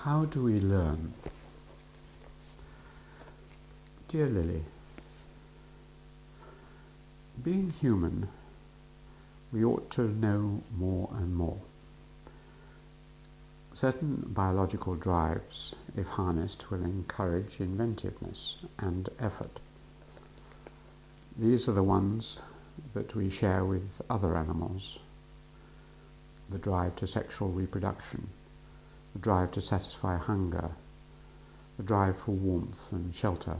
How do we learn? Dear Lily, being human, we ought to know more and more. Certain biological drives, if harnessed, will encourage inventiveness and effort. These are the ones that we share with other animals. The drive to sexual reproduction, the drive to satisfy hunger, the drive for warmth and shelter.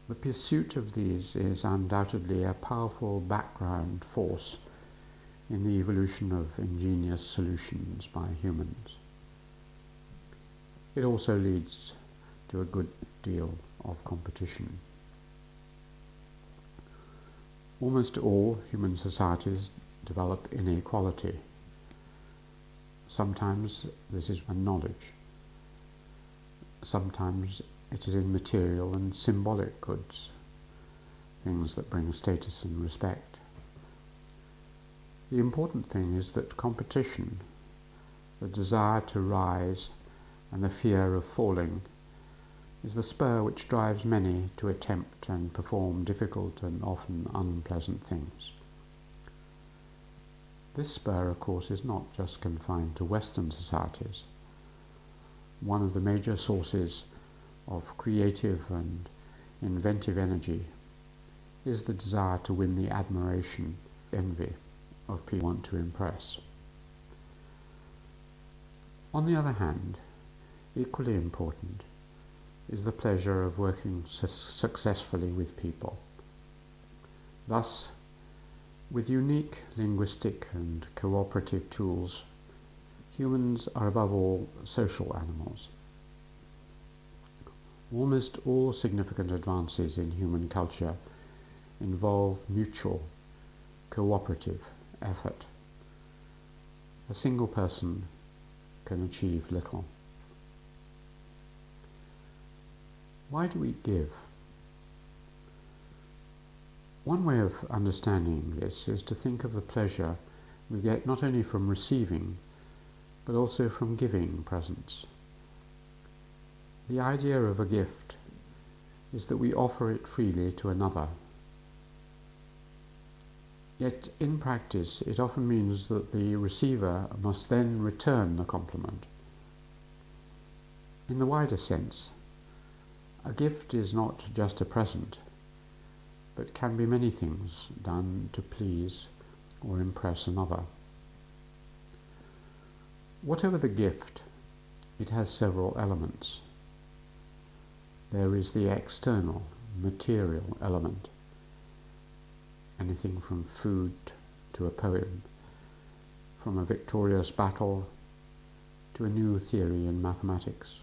The pursuit of these is undoubtedly a powerful background force in the evolution of ingenious solutions by humans. It also leads to a good deal of competition. Almost all human societies develop inequality. Sometimes this is in knowledge. Sometimes it is in material and symbolic goods, things that bring status and respect. The important thing is that competition, the desire to rise and the fear of falling, is the spur which drives many to attempt and perform difficult and often unpleasant things. This spur, of course, is not just confined to Western societies. One of the major sources of creative and inventive energy is the desire to win the admiration, envy of people you want to impress. On the other hand, equally important is the pleasure of working successfully with people. Thus, with unique linguistic and cooperative tools, humans are above all social animals. Almost all significant advances in human culture involve mutual, cooperative effort. A single person can achieve little. Why do we give? One way of understanding this is to think of the pleasure we get not only from receiving, but also from giving presents. The idea of a gift is that we offer it freely to another. Yet in practice it often means that the receiver must then return the compliment. In the wider sense, a gift is not just a present, but can be many things done to please or impress another. Whatever the gift, it has several elements. There is the external, material element, anything from food to a poem, from a victorious battle to a new theory in mathematics.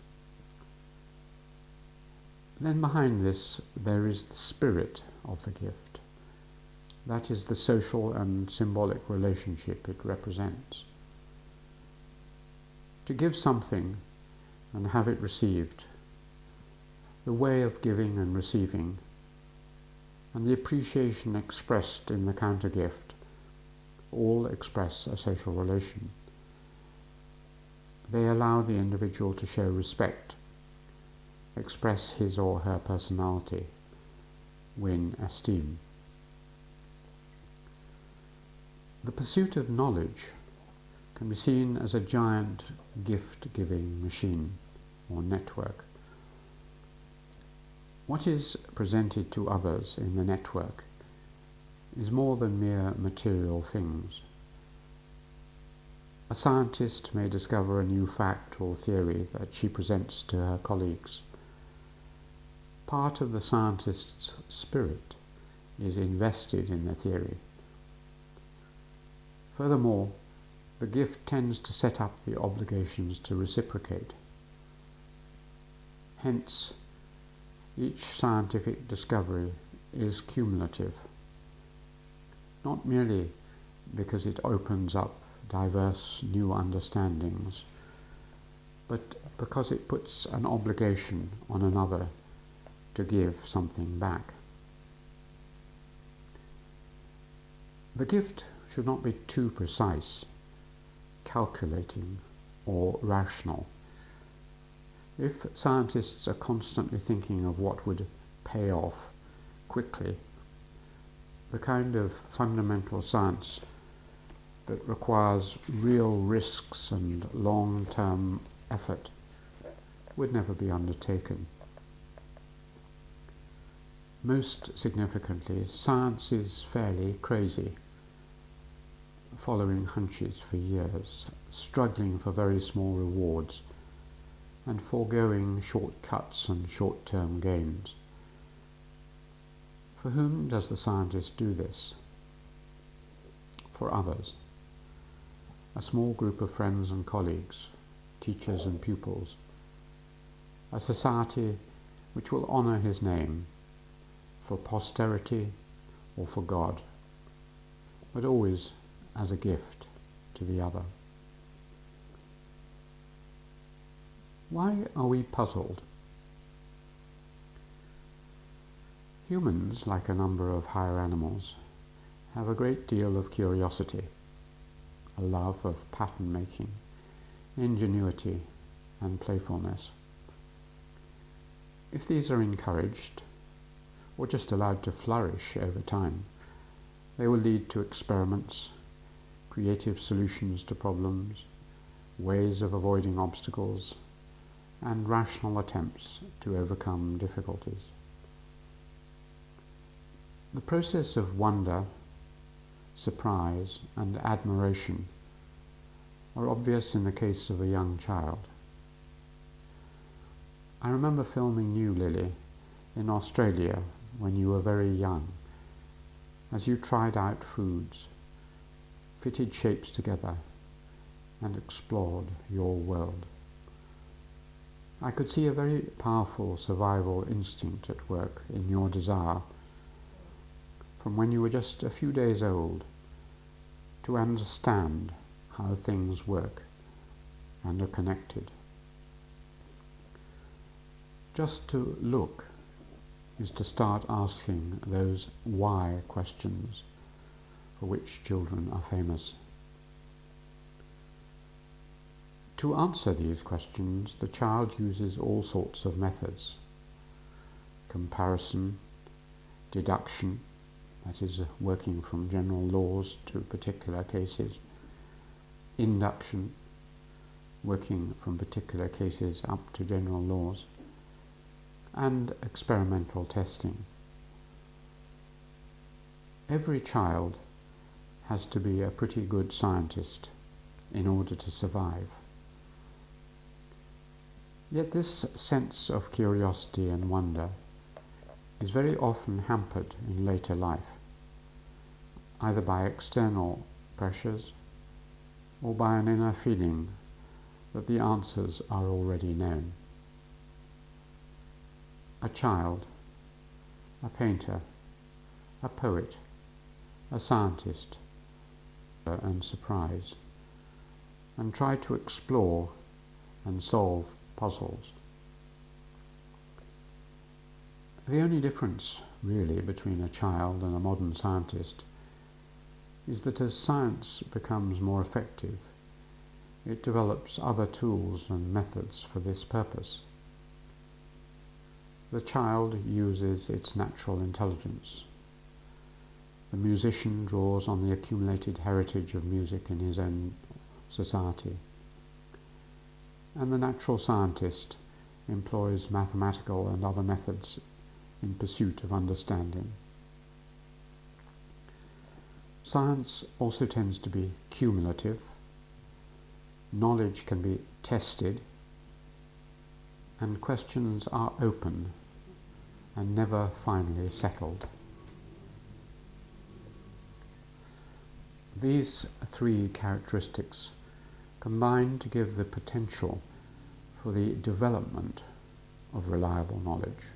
Then behind this there is the spirit of the gift. That is the social and symbolic relationship it represents. To give something and have it received, the way of giving and receiving, and the appreciation expressed in the counter-gift all express a social relation. They allow the individual to show respect, express his or her personality, win esteem. The pursuit of knowledge can be seen as a giant gift-giving machine or network. What is presented to others in the network is more than mere material things. A scientist may discover a new fact or theory that she presents to her colleagues. Part of the scientist's spirit is invested in the theory. Furthermore, the gift tends to set up the obligations to reciprocate. Hence, each scientific discovery is cumulative, not merely because it opens up diverse new understandings, but because it puts an obligation on another to give something back. The gift should not be too precise, calculating, or rational. If scientists are constantly thinking of what would pay off quickly, the kind of fundamental science that requires real risks and long-term effort would never be undertaken. Most significantly, science is fairly crazy, following hunches for years, struggling for very small rewards, and foregoing shortcuts and short-term gains. For whom does the scientist do this? For others. A small group of friends and colleagues, teachers and pupils. A society which will honour his name, for posterity or for God, but always as a gift to the other. Why are we puzzled? Humans, like a number of higher animals, have a great deal of curiosity, a love of pattern making, ingenuity and playfulness. If these are encouraged, or just allowed to flourish over time, they will lead to experiments, creative solutions to problems, ways of avoiding obstacles, and rational attempts to overcome difficulties. The process of wonder, surprise, and admiration are obvious in the case of a young child. I remember filming you, Lily, in Australia when you were very young, as you tried out foods, fitted shapes together, and explored your world. I could see a very powerful survival instinct at work in your desire, from when you were just a few days old, to understand how things work and are connected. Just to look is to start asking those why questions for which children are famous. To answer these questions, the child uses all sorts of methods: comparison, deduction, that is, working from general laws to particular cases; induction, working from particular cases up to general laws; and experimental testing. Every child has to be a pretty good scientist in order to survive. Yet this sense of curiosity and wonder is very often hampered in later life, either by external pressures or by an inner feeling that the answers are already known. A child, a painter, a poet, a scientist, and surprise, and try to explore and solve puzzles. The only difference, really, between a child and a modern scientist is that as science becomes more effective, it develops other tools and methods for this purpose. The child uses its natural intelligence. The musician draws on the accumulated heritage of music in his own society. And the natural scientist employs mathematical and other methods in pursuit of understanding. Science also tends to be cumulative. Knowledge can be tested, and questions are open and never finally settled. These three characteristics combine to give the potential for the development of reliable knowledge.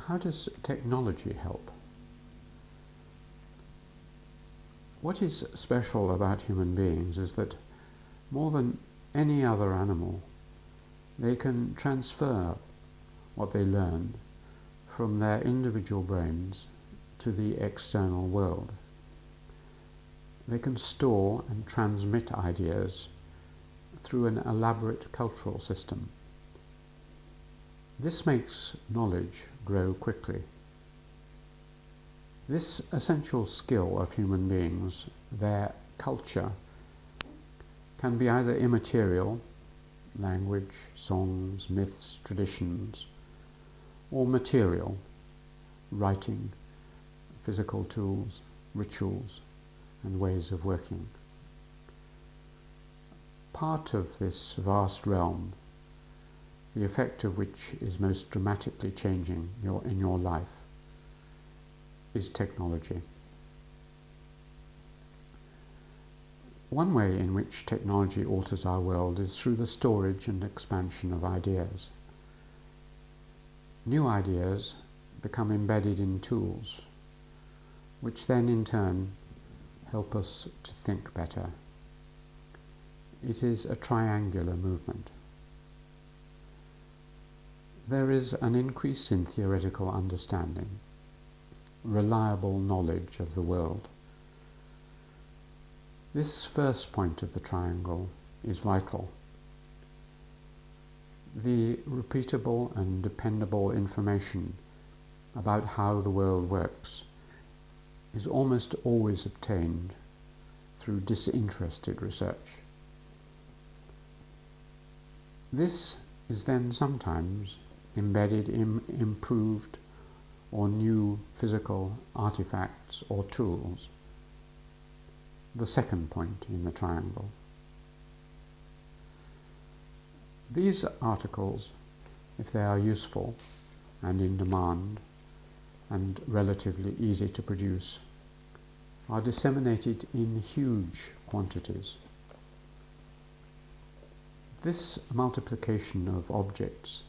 How does technology help? What is special about human beings is that, more than any other animal, they can transfer what they learn from their individual brains to the external world. They can store and transmit ideas through an elaborate cultural system. This makes knowledge grow quickly. This essential skill of human beings, their culture, can be either immaterial, language, songs, myths, traditions, or material, writing, physical tools, rituals, and ways of working. Part of this vast realm, the effect of which is most dramatically changing in your life, is technology. One way in which technology alters our world is through the storage and expansion of ideas. New ideas become embedded in tools, which then in turn help us to think better. It is a triangular movement. There is an increase in theoretical understanding, reliable knowledge of the world. This first point of the triangle is vital. The repeatable and dependable information about how the world works is almost always obtained through disinterested research. This is then sometimes embedded in improved or new physical artifacts or tools, the second point in the triangle. These articles, if they are useful and in demand and relatively easy to produce, are disseminated in huge quantities. This multiplication of objects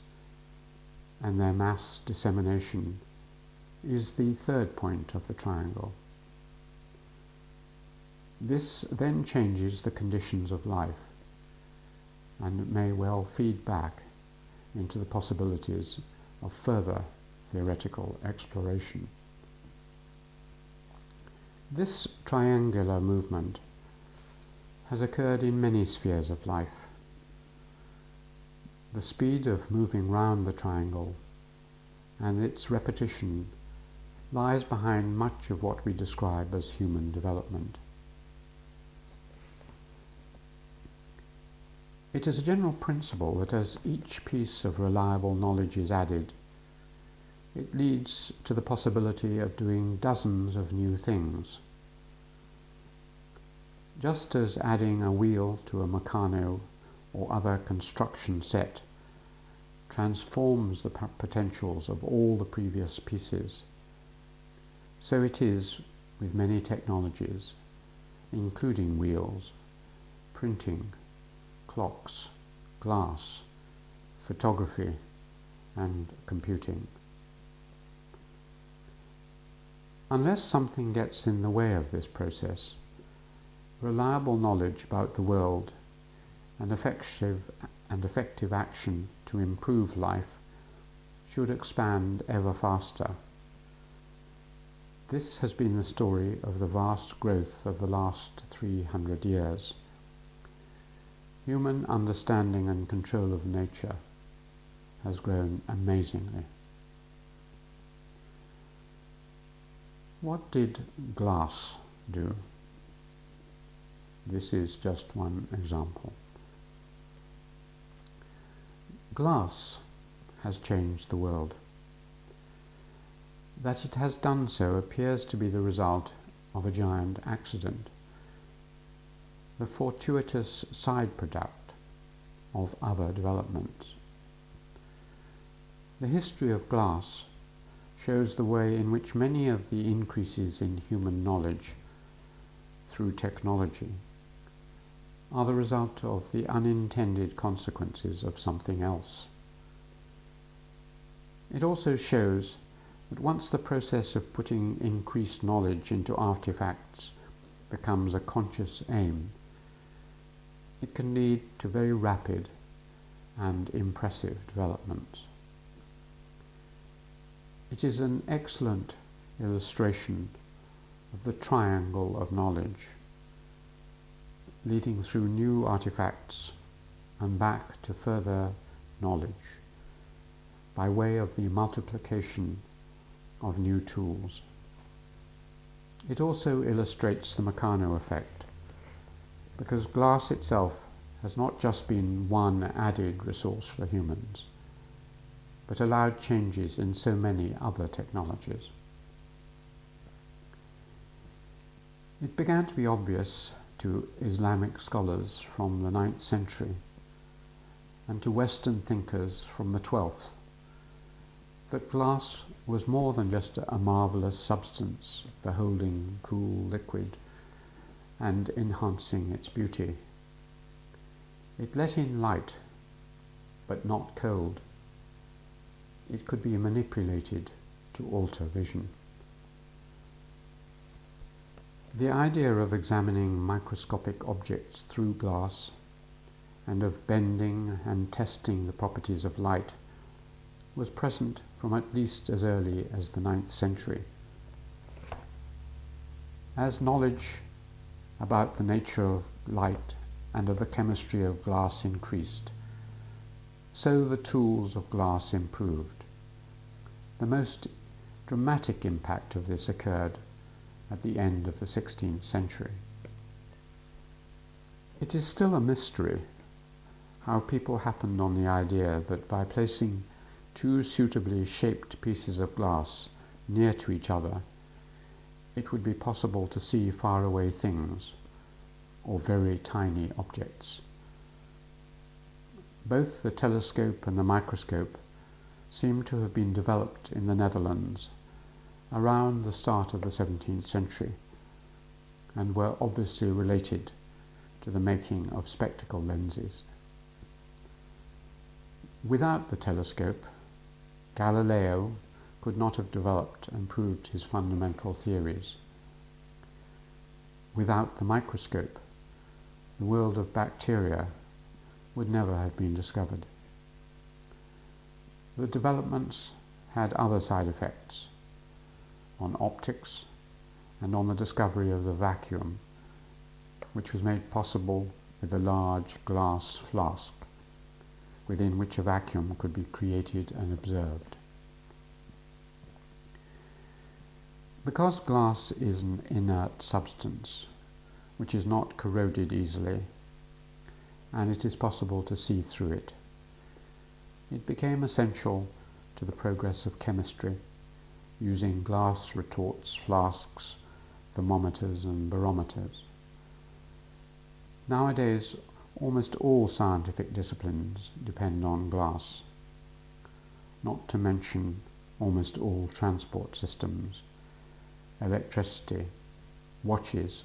and their mass dissemination is the third point of the triangle. This then changes the conditions of life and may well feed back into the possibilities of further theoretical exploration. This triangular movement has occurred in many spheres of life. The speed of moving round the triangle and its repetition lies behind much of what we describe as human development. It is a general principle that as each piece of reliable knowledge is added, it leads to the possibility of doing dozens of new things. Just as adding a wheel to a Meccano or other construction set transforms the potentials of all the previous pieces, so it is with many technologies, including wheels, printing, clocks, glass, photography, and computing. Unless something gets in the way of this process, reliable knowledge about the world and effective action to improve life should expand ever faster. This has been the story of the vast growth of the last 300 years. Human understanding and control of nature has grown amazingly. What did glass do? This is just one example. Glass has changed the world. That it has done so appears to be the result of a giant accident, the fortuitous side product of other developments. The history of glass shows the way in which many of the increases in human knowledge through technology are the result of the unintended consequences of something else. It also shows that once the process of putting increased knowledge into artifacts becomes a conscious aim, it can lead to very rapid and impressive developments. It is an excellent illustration of the triangle of knowledge leading through new artifacts and back to further knowledge by way of the multiplication of new tools. It also illustrates the Meccano effect, because glass itself has not just been one added resource for humans, but allowed changes in so many other technologies. It began to be obvious to Islamic scholars from the 9th century and to Western thinkers from the 12th that glass was more than just a marvellous substance for holding cool liquid and enhancing its beauty. It let in light, but not cold. It could be manipulated to alter vision. The idea of examining microscopic objects through glass and of bending and testing the properties of light was present from at least as early as the 9th century. As knowledge about the nature of light and of the chemistry of glass increased, so the tools of glass improved. The most dramatic impact of this occurred at the end of the 16th century. It is still a mystery how people happened on the idea that by placing two suitably shaped pieces of glass near to each other, it would be possible to see faraway things or very tiny objects. Both the telescope and the microscope seem to have been developed in the Netherlands around the start of the 17th century and were obviously related to the making of spectacle lenses. Without the telescope, Galileo could not have developed and proved his fundamental theories. Without the microscope, the world of bacteria would never have been discovered. The developments had other side effects on optics and on the discovery of the vacuum, which was made possible with a large glass flask within which a vacuum could be created and observed. Because glass is an inert substance which is not corroded easily, and it is possible to see through it, it became essential to the progress of chemistry, using glass retorts, flasks, thermometers and barometers. Nowadays, almost all scientific disciplines depend on glass, not to mention almost all transport systems, electricity, watches,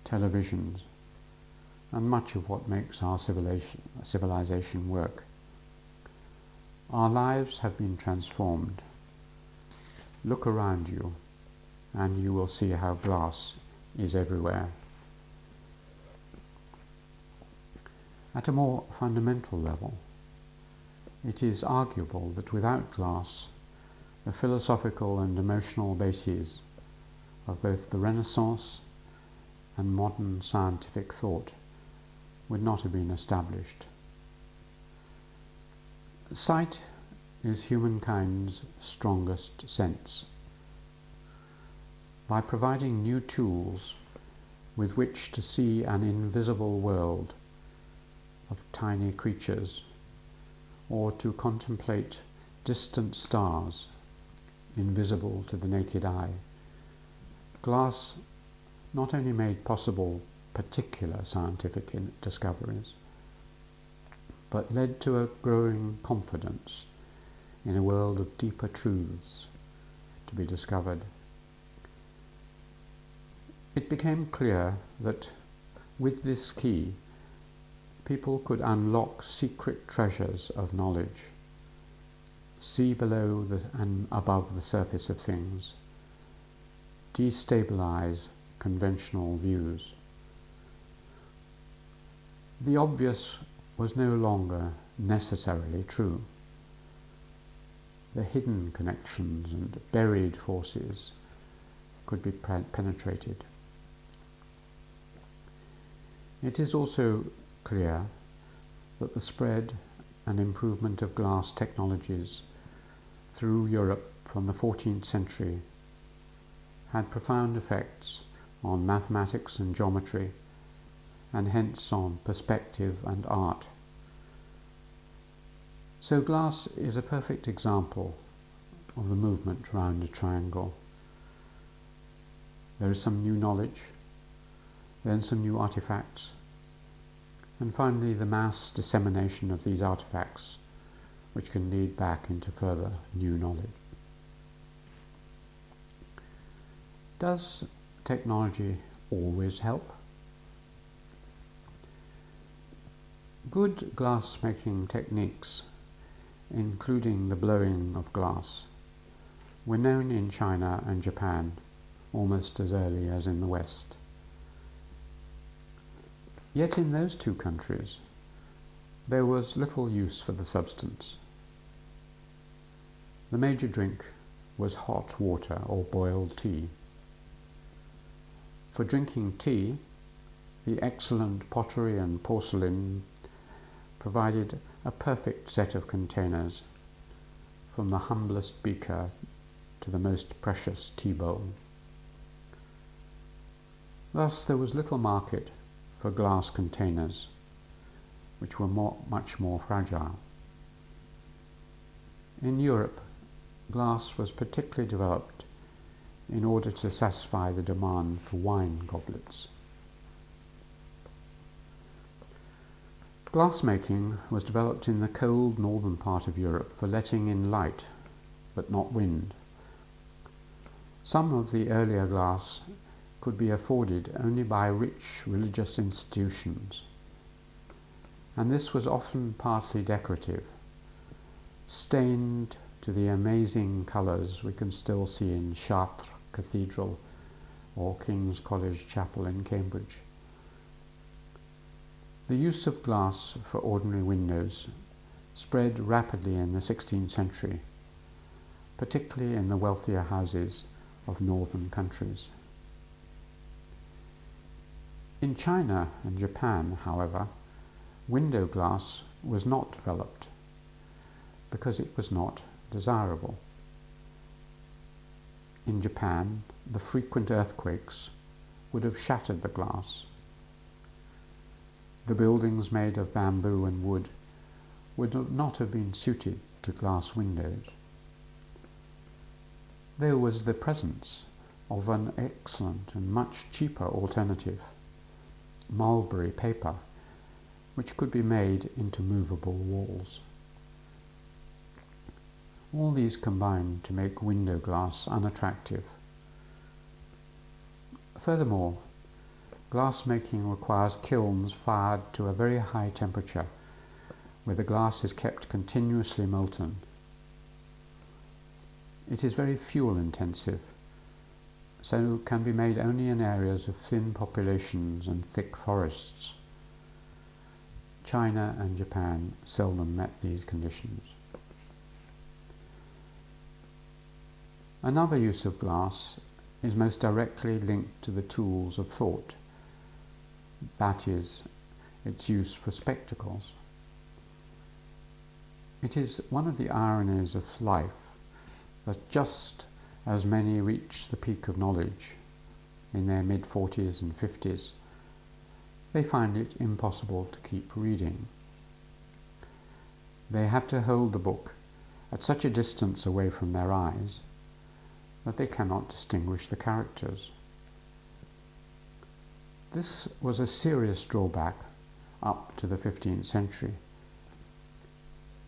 televisions, and much of what makes our civilization work. Our lives have been transformed. Look around you, and you will see how glass is everywhere. At a more fundamental level, it is arguable that without glass, the philosophical and emotional bases of both the Renaissance and modern scientific thought would not have been established. Sight is humankind's strongest sense. By providing new tools with which to see an invisible world of tiny creatures, or to contemplate distant stars invisible to the naked eye, glass not only made possible particular scientific discoveries, but led to a growing confidence in a world of deeper truths to be discovered. It became clear that with this key, people could unlock secret treasures of knowledge, see below and above the surface of things, destabilize conventional views. The obvious was no longer necessarily true. The hidden connections and buried forces could be penetrated. It is also clear that the spread and improvement of glass technologies through Europe from the 14th century had profound effects on mathematics and geometry, and hence on perspective and art. So glass is a perfect example of the movement round a triangle. There is some new knowledge, then some new artifacts, and finally the mass dissemination of these artifacts, which can lead back into further new knowledge. Does technology always help? Good glass-making techniques, including the blowing of glass, were known in China and Japan almost as early as in the West. Yet in those two countries, there was little use for the substance. The major drink was hot water or boiled tea. For drinking tea, the excellent pottery and porcelain provided a perfect set of containers, from the humblest beaker to the most precious tea bowl. Thus there was little market for glass containers, which were much more fragile. In Europe, glass was particularly developed in order to satisfy the demand for wine goblets. Glassmaking was developed in the cold northern part of Europe for letting in light, but not wind. Some of the earlier glass could be afforded only by rich religious institutions, and this was often partly decorative, stained to the amazing colours we can still see in Chartres Cathedral or King's College Chapel in Cambridge. The use of glass for ordinary windows spread rapidly in the 16th century, particularly in the wealthier houses of northern countries. In China and Japan, however, window glass was not developed because it was not desirable. In Japan, the frequent earthquakes would have shattered the glass. The buildings made of bamboo and wood would not have been suited to glass windows. There was the presence of an excellent and much cheaper alternative, mulberry paper, which could be made into movable walls. All these combined to make window glass unattractive. Furthermore, glass making requires kilns fired to a very high temperature, where the glass is kept continuously molten. It is very fuel intensive, so can be made only in areas of thin populations and thick forests. China and Japan seldom met these conditions. Another use of glass is most directly linked to the tools of thought, that is, its use for spectacles. It is one of the ironies of life that just as many reach the peak of knowledge in their mid-40s and 50s, they find it impossible to keep reading. They have to hold the book at such a distance away from their eyes that they cannot distinguish the characters. This was a serious drawback up to the 15th century,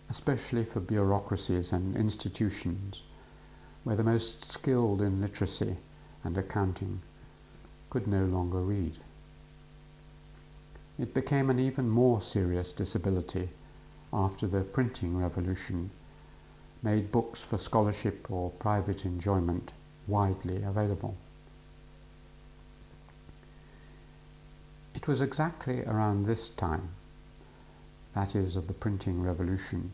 especially for bureaucracies and institutions where the most skilled in literacy and accounting could no longer read. It became an even more serious disability after the printing revolution made books for scholarship or private enjoyment widely available. It was exactly around this time, that is, of the printing revolution,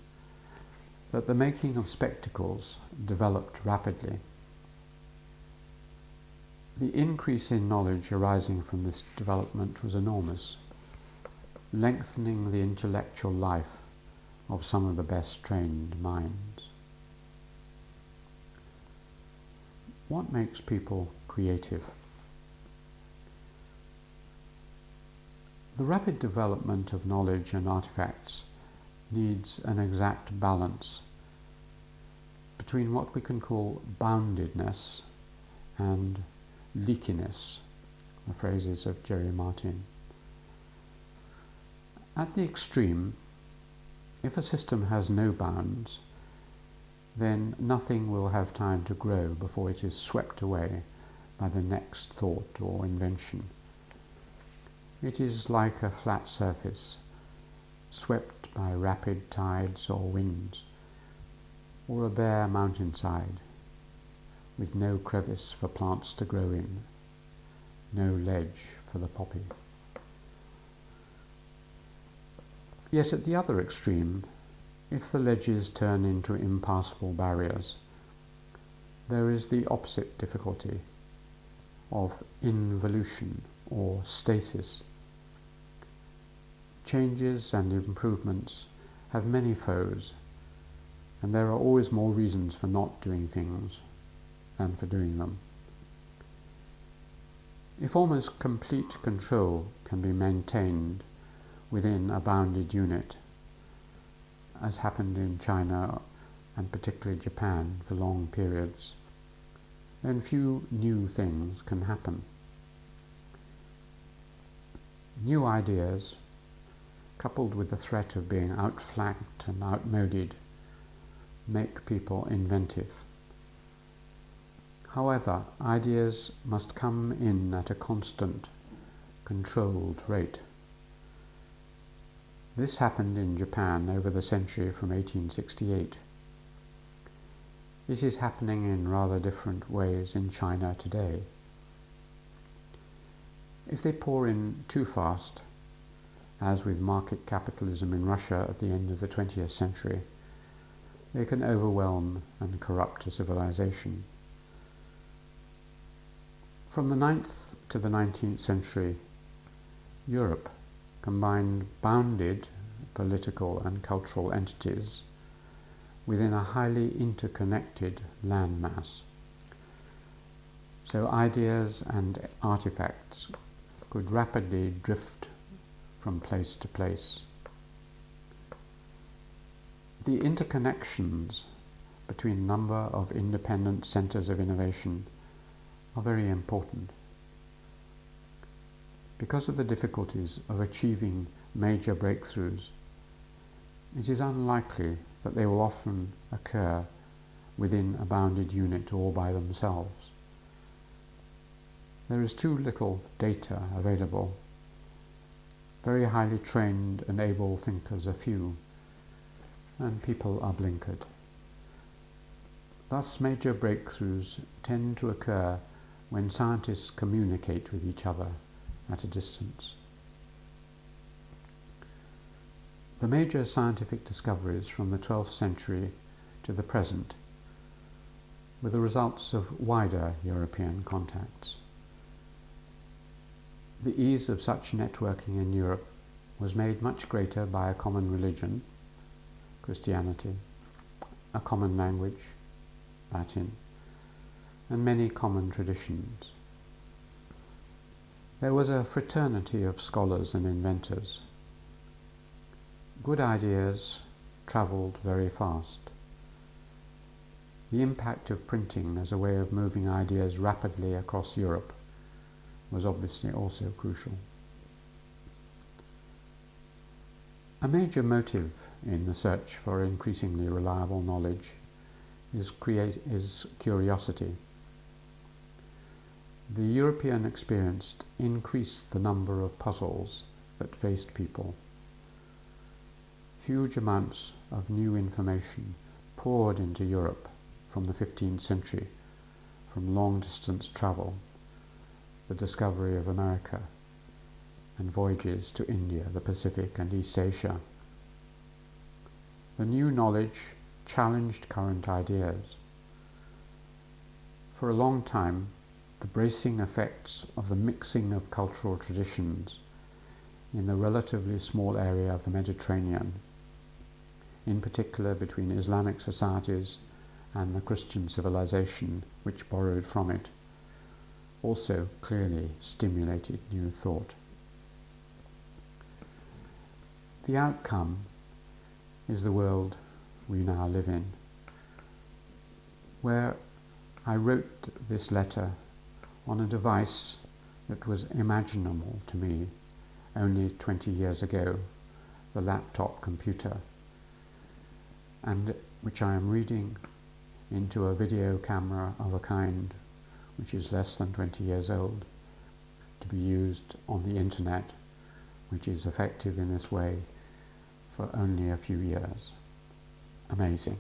that the making of spectacles developed rapidly. The increase in knowledge arising from this development was enormous. lengthening the intellectual life of some of the best trained minds. What makes people creative? The rapid development of knowledge and artifacts needs an exact balance between what we can call boundedness and leakiness, the phrases of Jerry Martin. At the extreme, if a system has no bounds, then nothing will have time to grow before it is swept away by the next thought or invention. It is like a flat surface, swept by rapid tides or winds, or a bare mountainside, with no crevice for plants to grow in, no ledge for the poppy. Yet at the other extreme, if the ledges turn into impassable barriers, there is the opposite difficulty of involution or stasis. Changes and improvements have many foes, and there are always more reasons for not doing things than for doing them. If almost complete control can be maintained within a bounded unit, as happened in China and particularly Japan for long periods, then few new things can happen. New ideas, coupled with the threat of being outflanked and outmoded, make people inventive. However, ideas must come in at a constant, controlled rate. This happened in Japan over the century from 1868. It is happening in rather different ways in China today. If they pour in too fast, as with market capitalism in Russia at the end of the 20th century, they can overwhelm and corrupt a civilization. From the 9th to the 19th century, Europe combined bounded political and cultural entities within a highly interconnected landmass. So ideas and artifacts could rapidly drift from place to place. The interconnections between a number of independent centers of innovation are very important. Because of the difficulties of achieving major breakthroughs, it is unlikely that they will often occur within a bounded unit all by themselves. There is too little data available. Very highly trained and able thinkers are few, and people are blinkered. Thus, major breakthroughs tend to occur when scientists communicate with each other at a distance. The major scientific discoveries from the 12th century to the present were the results of wider European contacts. The ease of such networking in Europe was made much greater by a common religion, Christianity, a common language, Latin, and many common traditions. There was a fraternity of scholars and inventors. Good ideas travelled very fast. The impact of printing as a way of moving ideas rapidly across Europe was obviously also crucial. A major motive in the search for increasingly reliable knowledge is curiosity. The European experience increased the number of puzzles that faced people. Huge amounts of new information poured into Europe from the 15th century, from long-distance travel, the discovery of America, and voyages to India, the Pacific, and East Asia. The new knowledge challenged current ideas. For a long time, the bracing effects of the mixing of cultural traditions in the relatively small area of the Mediterranean, in particular between Islamic societies and the Christian civilization which borrowed from it, also clearly stimulated new thought. The outcome is the world we now live in, where I wrote this letter on a device that was imaginable to me only 20 years ago, the laptop computer, and which I am reading into a video camera of a kind which is less than 20 years old, to be used on the internet, which is effective in this way for only a few years. Amazing.